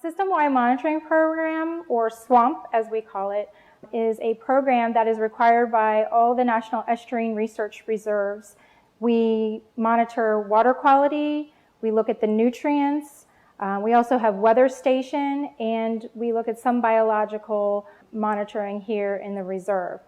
System-wide monitoring program, or SWAMP as we call it, is a program that is required by all the National Estuarine Research Reserves. We monitor water quality, we look at the nutrients, we also have weather station, and we look at some biological monitoring here in the reserve.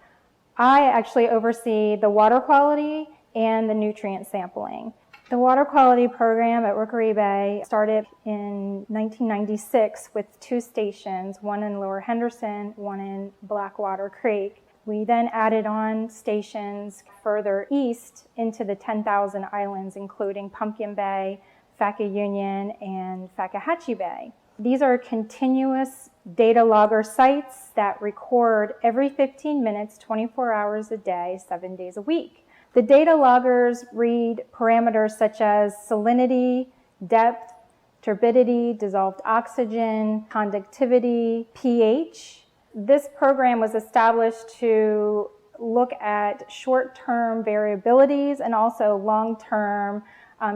I actually oversee the water quality and the nutrient sampling. The water quality program at Rookery Bay started in 1996 with 2 stations, one in Lower Henderson, one in Blackwater Creek. We then added on stations further east into the 10,000 islands, including Pumpkin Bay, Faka-Union, and Fakahatchee Bay. These are continuous data logger sites that record every 15 minutes, 24 hours a day, 7 days a week. The data loggers read parameters such as salinity, depth, turbidity, dissolved oxygen, conductivity, pH. This program was established to look at short-term variabilities and also long-term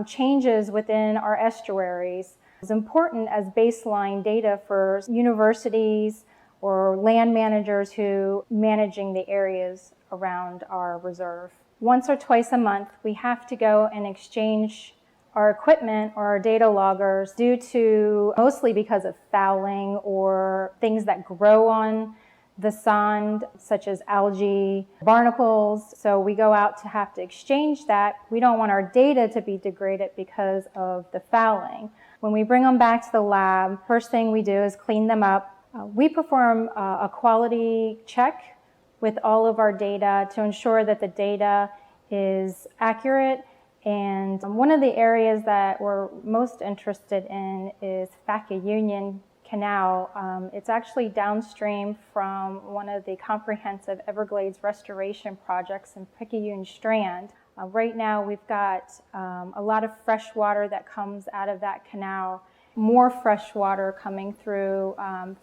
changes within our estuaries. It's important as baseline data for universities or land managers who are managing the areas around our reserve. Once or twice a month, we have to go and exchange our equipment or our data loggers mostly because of fouling or things that grow on the sand, such as algae, barnacles. So we go out to have to exchange that. We don't want our data to be degraded because of the fouling. When we bring them back to the lab, first thing we do is clean them up. We perform a quality check with all of our data to ensure that the data is accurate. And one of the areas that we're most interested in is Faka-Union Canal. It's actually downstream from one of the comprehensive Everglades restoration projects in Picayune Strand. Right now we've got a lot of fresh water that comes out of that canal, more fresh water coming through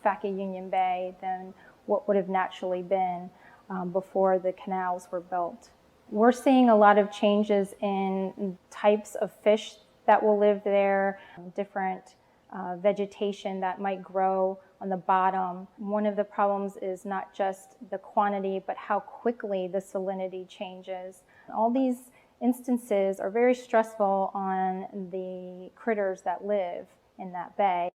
Faka-Union Bay than what would have naturally been before the canals were built. We're seeing a lot of changes in types of fish that will live there, different vegetation that might grow on the bottom. One of the problems is not just the quantity, but how quickly the salinity changes. All these instances are very stressful on the critters that live in that bay.